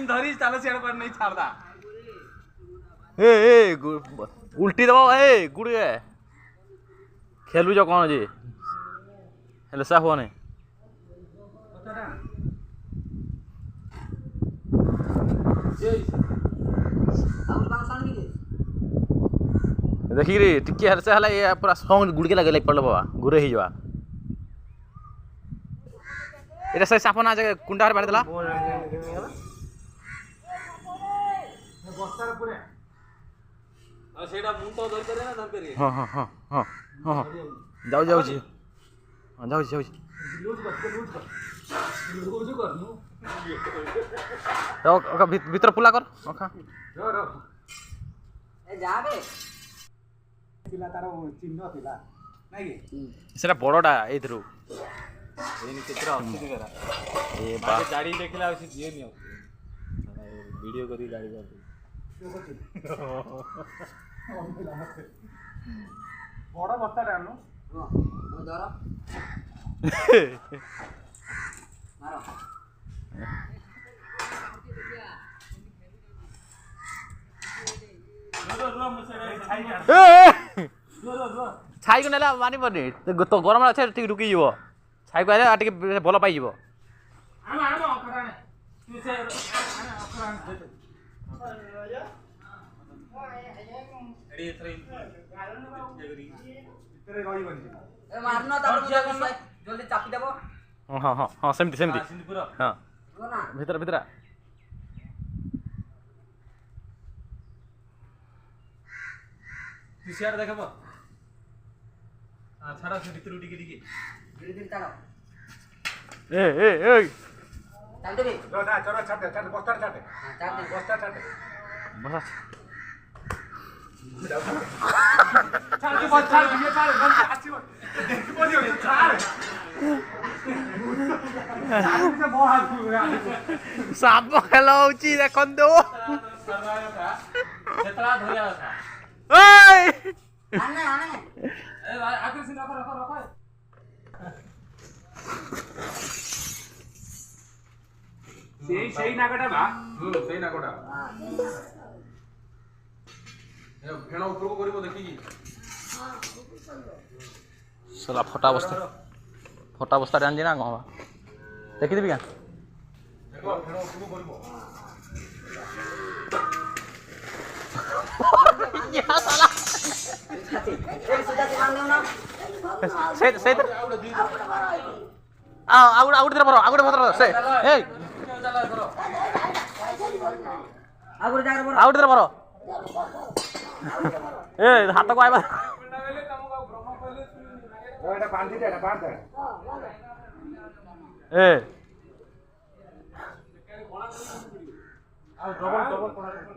धरी चलो सियाड़ पर नहीं छाड़दा ए उल्टी दबा ए गुड़ खेलु जो कौन जी हेले सा हुआ नहीं देखी रे टिके हर से हला ये पूरा सॉन्ग गुड़के लगे लग पड़लो बाबा गुरे ही जवा एटा से सापना जगह कुंडार बाड़ देला बस्तार पुरे आ सेडा मुन तो धर करे ना धर करे हां हां हां हां हां जाओ जाओ जी हां जाओ जाओ लूज कर नु तो ओका भीतर पुला कर ओका रो ए जा बे पिला तारो चिन्ह पिला नाही के सेटा बड़ोडा एथरु एनी केतरा अछि देरा ए बा गाड़ी देखला अछि जे नि वीडियो करी गाड़ी कर बड़ा बस्ता डालनु हां धर मारो छाई को नेला मानी पनी तो गरम अच्छे ठीक रुकी जीवो छाई को आले टिके भल पाई जीवो आमा आमा अकराने तू से आना अकराने एडी थ्री इतरे गई बनी ए मारनो तारो जल्दी चापी देबो हां हां हां सेमती सेमती हां ना भीतर भीतर तू सियार देखबो हां छाड़ा से भीतर उठी के धीरे धीरे चलो ए चल दे रो ना चलो छाटे बस्ता छाटे हां छाट दे बस्ता छाटे बस छाड़ बस छाड़ ये छाड़ बंद अच्छी देख बोलियो छाड़ से बहुत साप खेलाउची देखन दो छेतरा धरिया था ओए आने आने ए आगे से रखो सेई नागटा बा सेई नागटा ए फेणा ऊपर को करिवो देखि सला फटा अवस्था जान ना कौन देखी देबी क्या देखो फेणा ऊपर को करिवो या साला से आउट तरफ से ए आउट तरफ ए हाथ को आइबा एटा बांधी दे एटा बांध दे ए आ डबल बांध दे